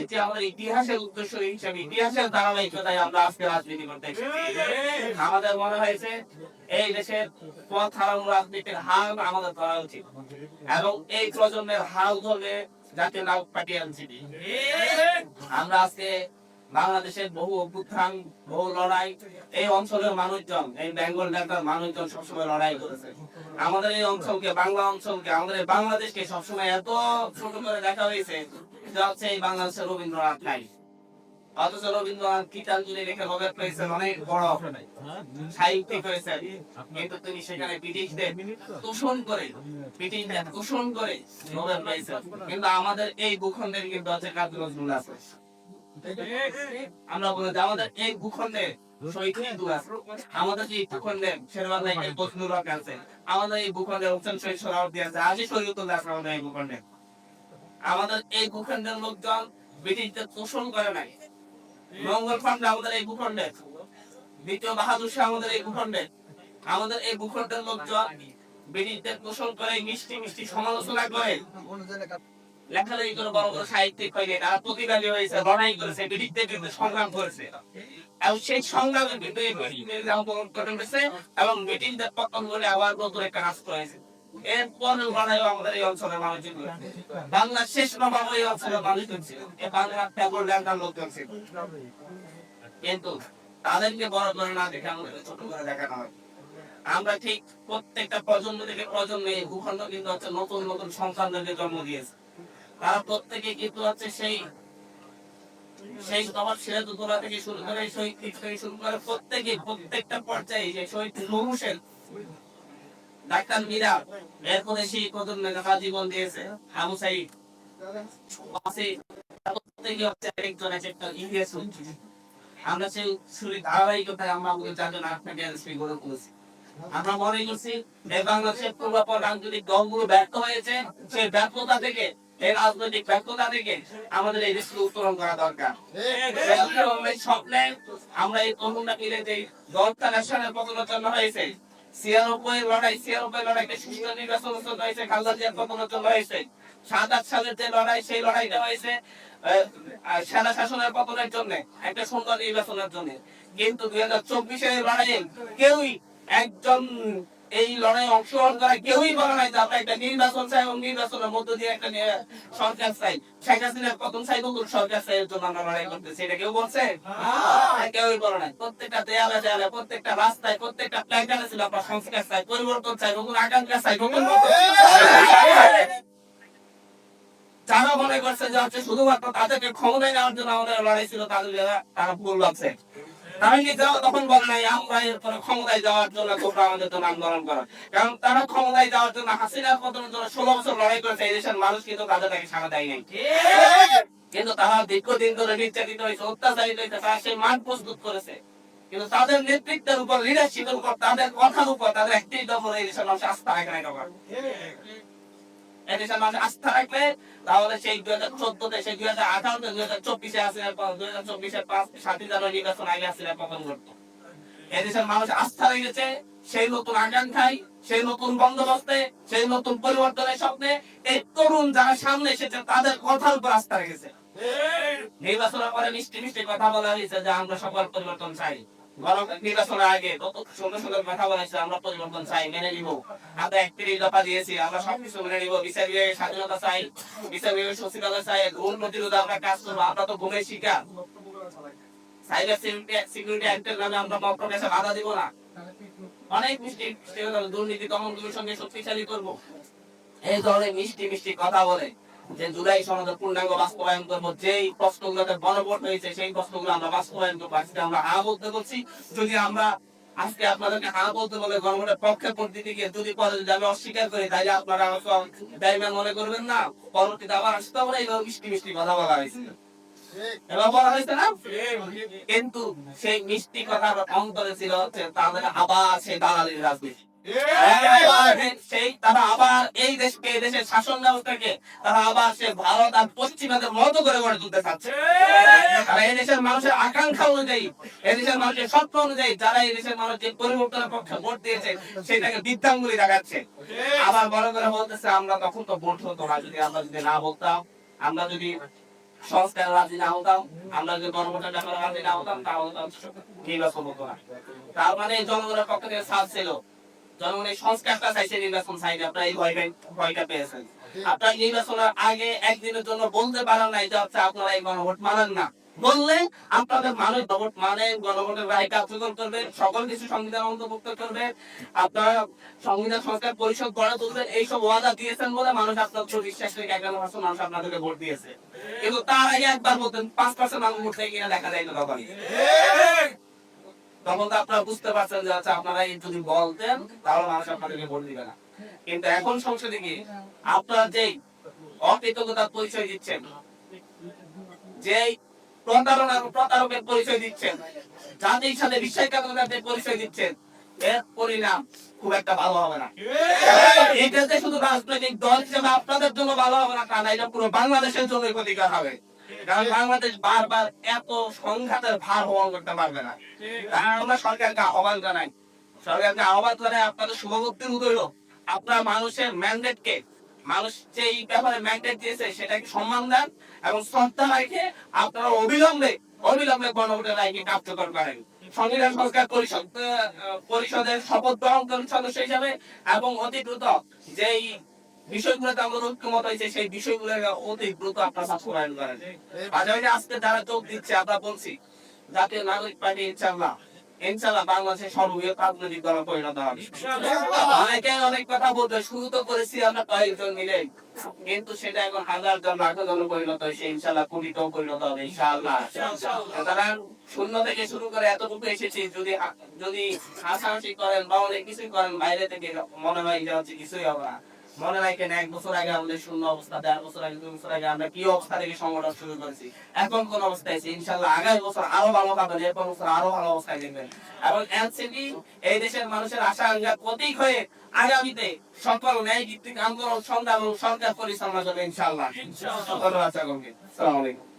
এটি আমাদের ইতিহাসের উদ্দেশ্য হিসেবে ইতিহাসের ধারাবাহিকতায় আমরা আজকে রাজনীতি করতে এসেছি। আমাদের মনে হয়েছে এই দেশের পথ হারানো রাজনীতির হাল আমাদের ধরা উচিত এবং এই প্রজন্মের হাল ধরবে জাতীয় নাগরিক পার্টি এনসিপি। আমরা আজকে বাংলাদেশের বহু অভ্যুত্থান, বহু লড়াই, এই অঞ্চলের মানুষজন, এই বেঙ্গল ডেল্টার মানুষজন সবসময় লড়াই করেছে। আমাদের এই অঞ্চলকে, বাংলা অঞ্চলকে, আমাদের এই বাংলাদেশকে সবসময় এত ছোট করে দেখা হয়েছে যে হচ্ছে এই বাংলাদেশের রবীন্দ্রনাথ নাই। অথচ রবীন্দ্রনাথ গীতাঞ্জলি রেখে নোবেল পেয়েছেন, অনেক বড় সাহিত্যিক হয়েছেন, কিন্তু তিনি সেখানে ব্রিটিশদের তোষণ করে নোবেল পেয়েছেন। কিন্তু আমাদের এই ভূখণ্ডের কিন্তু আছে কাজী নজরুল আছে। আমরা বলি যে আমাদের এই ভূখণ্ডে শহীদ হিন্দু আছে, আমাদের এই ভূখণ্ডে শেরবাংলায় বজলুল হক আছে, আমাদের এই ভূখণ্ডে হোসেন শহীদ সোহরাওয়ার্দী আছে, আজি শরীয়তুল্লাহ আছে। আমাদের এই ভূখণ্ডে, আমাদের এই ভূখণ্ডের লোকজন ব্রিটিশদের তোষণ করে নাই। মঙ্গল পান্ডা আমাদের এই ভূখণ্ডে, দ্বিতীয় বাহাদুর শাহ আমাদের এই ভূখণ্ডে। আমাদের এই ভূখণ্ডের লোকজন ব্রিটিশদের তোষণ করে, মিষ্টি মিষ্টি সমালোচনা করে, লেখালেখি করে, বড় বড় সাহিত্যিক হয়ে গেছে, তারা প্রতিবাদী হয়েছে, লড়াই করেছে, ব্রিটিশদের বিরুদ্ধে সংগ্রাম করেছে এবং সেই সংগ্রামের বিরুদ্ধে এবং ব্রিটিশদের পতন করে আবার নতুন একটা রাষ্ট্র হয়েছে। এরপর লড়াই আমাদের এই অঞ্চলের মানুষজন, বাংলা শেষ নবাব এই অঞ্চলের মানুষজন ছিল, এই বাংলার ট্যাগর ল্যান্ডার লোকজন ছিল। কিন্তু তাদেরকে বড় করে না দেখে আমাদের ছোট করে দেখানো হয়। আমরা ঠিক প্রত্যেকটা প্রজন্ম থেকে প্রজন্মে এই ভূখণ্ড কিন্তু হচ্ছে নতুন নতুন সন্তানদেরকে জন্ম দিয়েছে। তারা প্রত্যেকে কিন্তু হচ্ছে সেই তোমার সিরাজউদ্দৌলা থেকে শুরু করে শহীদ থেকে শুরু করে প্রত্যেকটা পর্যায়ে যে শহীদ হোসেন, ডাক্তার মীরা, এরপরে সেই প্রজন্মে যারা জীবন দিয়েছে, আবু সাইদ, প্রত্যেকে হচ্ছে একজন একটা ইতিহাস। আমরা সেই শুরু ধারাবাহিকতায় আমরা আমাদের জাতীয় নাগরিক পার্টি এনসিপি গড়ে তুলেছি। আমরা মনে করছি এই বাংলাদেশের পূর্বাপর রাজনৈতিক দলগুলো ব্যর্থ হয়েছে, সেই ব্যর্থতা থেকে, এই রাজনৈতিক ব্যর্থতা থেকে আমাদের এই দেশকে উত্তরণ করা দরকার। স্বপ্নে আমরা এই তরুণরা মিলে যে দলটা ন্যাশনাল পতনের জন্য হয়েছে, 96 লড়াইতে সুষ্ঠু নির্বাচনের জন্য হয়েছে, খালেদা জিয়ার পতনের জন্য হয়েছে, ৭-৮ সালের যে লড়াই, সেই লড়াইটা হয়েছে সেনা শাসনের পতনের জন্য, একটা সুন্দর নির্বাচনের জন্য। কিন্তু 2024-এর লড়াইয়ে কেউই একজন এই লড়াই অংশগ্রহণ করা কেউই বলে নাই যে আমরা একটা নির্বাচন চাই এবং নির্বাচনের মধ্য দিয়ে একটা সরকার চাই, শেখ হাসিনার পতন চাই, নতুন সরকার চাই, এর জন্য আমরা লড়াই করতেছি। এটা কেউ বলছে? কেউই বলে নাই। প্রত্যেকটা দেয়ালে দেয়ালে, প্রত্যেকটা রাস্তায়, প্রত্যেকটা প্ল্যাকার্ডে ছিল আমরা সংস্কার চাই, পরিবর্তন চাই, নতুন আকাঙ্ক্ষা চাই, নতুন যারা মনে করছে যে হচ্ছে শুধুমাত্র তাদেরকে ক্ষমতায় নেওয়ার জন্য আমাদের লড়াই ছিল, তারা ভুল ভাবছে। তারা নিজেরা তখন বলে নাই আমরা এরপরে ক্ষমতায় যাওয়ার জন্য তোমরা আমাদের জন্য আন্দোলন করো, কারণ তারা ক্ষমতায় যাওয়ার জন্য, হাসিনার পতনের জন্য 16 বছর লড়াই করেছে। এই দেশের মানুষ কিন্তু তাদেরকে সাড়া দেয় নাই, কিন্তু তারা দীর্ঘদিন ধরে নির্যাতিত হয়েছে, অত্যাচারিত হয়েছে, তারা সেই মান প্রস্তুত করেছে। কিন্তু তাদের নেতৃত্বের উপর, লিডারশিপের উপর, তাদের কথার উপর, তাদের অ্যাক্টিভিটির উপর এই দেশের মানুষ আস্থা রাখে নাই। এদেশের মানুষ আস্থা রাখলে তাহলে সেই 2014-তে, সেই 2018-তে, 2024-এ আসলে 2024-এর 7 জানুয়ারি নির্বাচন আগে আসলে পতন করতো। এদেশের মানুষ আস্থা রেখেছে সেই নতুন আকাঙ্ক্ষায়, সেই নতুন বন্দোবস্তে, সেই নতুন পরিবর্তনের স্বপ্নে। এই তরুণ যারা সামনে এসেছে তাদের কথার উপর আস্থা রেখেছে। নির্বাচনের পরে মিষ্টি মিষ্টি কথা বলা হয়েছে যে আমরা সকল পরিবর্তন চাই। নির্বাচনের আগে কত সুন্দর সুন্দর কথা বলেছে, আমরা পরিবর্তন চাই, মেনে নিব, আমরা 31 দফা দিয়েছি, আমরা সবকিছু মেনে নিব, বিচার বিভাগের স্বাধীনতা চাই, বিচার বিভাগের সচিবালয় চাই, দুর্নীতি প্রতিরোধে আমরা কাজ করবো, আমরা তো ঘুমের শিকার, সাইবার সিকিউরিটি অ্যাক্টের নামে আমরা মতপ্রকাশে বাধা দিব না, অনেক মিষ্টি দুর্নীতি দমন কমিশনকে শক্তিশালী করবো, এই ধরনের মিষ্টি মিষ্টি কথা বলে যে জুলাই সনদের পূর্ণাঙ্গ বাস্তবায়ন করবো, যেই প্রশ্নগুলোতে গণভোট হয়েছে সেই প্রশ্নগুলো আমরা বাস্তবায়ন করবো, আজকে আমরা হা বলতে বলছি। যদি আমরা আজকে আপনাদেরকে হা বলতে বলে গণভোটের পক্ষে ভোট দিতে গিয়ে যদি পরে যদি আমি অস্বীকার করি, তাহলে আপনারা আমাকে বেঈমান মনে করবেন না, পরবর্তীতে আবার আসতে হবে। এইভাবে মিষ্টি মিষ্টি কথা বলা হয়েছে, এবার বলা হয়েছে না, কিন্তু সেই মিষ্টি কথার অন্তরে ছিল হচ্ছে তাদের আবার সেই দালালির রাজনীতি। সেই তারা আবার এই দেশকে, দেশের শাসন ব্যবস্থাকে তারা আবার সে ভারত আর পশ্চিমাদের মতো করে গড়ে তুলতে চাচ্ছে। তারা এই দেশের মানুষের আকাঙ্ক্ষা অনুযায়ী, এই দেশের মানুষের স্বপ্ন অনুযায়ী, যারা এই দেশের মানুষ যে পরিবর্তনের পক্ষে ভোট দিয়েছে সেটাকে বৃদ্ধাঙ্গুলি দেখাচ্ছে। আবার বড় করে বলতেছে আমরা তখন তো ভোট হতো না, যদি আমরা যদি না বলতাম, আমরা যদি সংস্কার রাজি না হতাম, আমরা যদি গণভোটের ব্যাপারে রাজি না হতাম, তাহলে নির্বাচন হতো না। তার মানে জনগণের পক্ষ থেকে সাথ ছিল, জনগণ এই সংস্কারটা চাইছে, নির্বাচন চাইনি। আপনারা এই ভয়টা পেয়েছেন। আপনারা নির্বাচনের আগে একদিনের জন্য বলতে পারেন নাই যে হচ্ছে আপনারা এই গণভোট মানেন না। বললে আপনাদের মানুষ গণভোট মানে, গণভোটের রায় কার্যকর করবে, সকল কিছু সংবিধান অন্তর্ভুক্ত করবে, আপনারা সংবিধান সংস্কার পরিষদ গড়ে তুলবেন, এইসব ওয়াদা দিয়েছেন বলে মানুষ আপনার উপর বিশ্বাস রেখে 51% মানুষ আপনাদেরকে ভোট দিয়েছে। কিন্তু তার আগে একবার বলতেন 5% মানুষ ভোট থেকে কিনা দেখা যায় না তখন। তখন তো আপনারা বুঝতে পারছেন যে আচ্ছা আপনারা যদি বলতেন তাহলে মানুষ আপনাদেরকে ভোট দিবে না। কিন্তু এখন সংসদে গিয়ে আপনারা যেই অকৃতজ্ঞতার পরিচয় দিচ্ছেন, যেই প্রতারকের পরিচয় দিচ্ছেন, জাতির সাথে বিশ্বাসঘাতকতার পরিচয় দিচ্ছেন, এর পরিণাম খুব একটা ভালো হবে না। এটা যে শুধু রাজনৈতিক দল হিসেবে আপনাদের জন্য ভালো হবে না তা না, এটা পুরো বাংলাদেশের জন্য ক্ষতিকর হবে। কারণ বাংলাদেশ বারবার এত সংঘাতের ভার বহন করতে পারবে না। আমরা সরকারকে আহ্বান জানাই, আপনাদের শুভবুদ্ধির উদয় হোক। আপনার মানুষের ম্যান্ডেটকে, মানুষ যে এই ব্যাপারে ম্যান্ডেট দিয়েছে সেটাকে সম্মান দেন এবং শ্রদ্ধা রেখে আপনারা অবিলম্বে গণভোটের রায়কে কার্যকর করেন। সংবিধান সংস্কার পরিষদের শপথ গ্রহণ করেন সদস্য হিসাবে, এবং অতি দ্রুত যেই বিষয়গুলোতে আমাদের ঐক্যমত হয়েছে সেই বিষয়গুলো অতি দ্রুত আপনারা বাস্তবায়ন করেন। পাশাপাশি আজকে যারা যোগ দিচ্ছে, আমরা বলছি জাতীয় নাগরিক পার্টি ইনশাআল্লাহ বাংলাদেশের সর্ববৃহৎ রাজনৈতিক দলে পরিণত হবে। অনেকে অনেক কথা বলতে শুরু তো করেছি আমরা কয়েকজন মিলে, কিন্তু সেটা এখন হাজার জন লাখ জন পরিণত হয়েছে, ইনশাআল্লাহ কোটিতেও পরিণত হবে ইনশাআল্লাহ। সুতরাং শূন্য থেকে শুরু করে এতটুকু এসেছি, যদি হাসাহাসি করেন বা অনেক কিছুই করেন বাইরে থেকে, মনে হয় যে হচ্ছে কিছুই হবে না। মনে রাখেন 1 বছর আগে আমাদের শূন্য অবস্থা, 1.5 বছর আগে, 2 বছর আগে আমরা কি অবস্থা থেকে সংগঠন শুরু করেছি, এখন কোন অবস্থায় আছি। ইনশাআল্লাহ আগামী বছর আরো ভালো পাবেন, এরপর বছর আরো ভালো অবস্থায় দেখবেন। এবং এনসিপি এই দেশের মানুষের আশা আকাঙ্ক্ষার প্রতীক হয়ে আগামীতে সকল ন্যায় ভিত্তিক আন্দোলন, সংগ্রাম এবং সরকার পরিচালনা করবে ইনশাআল্লাহ। ধন্যবাদ সকলকে। আসসালামু আলাইকুম।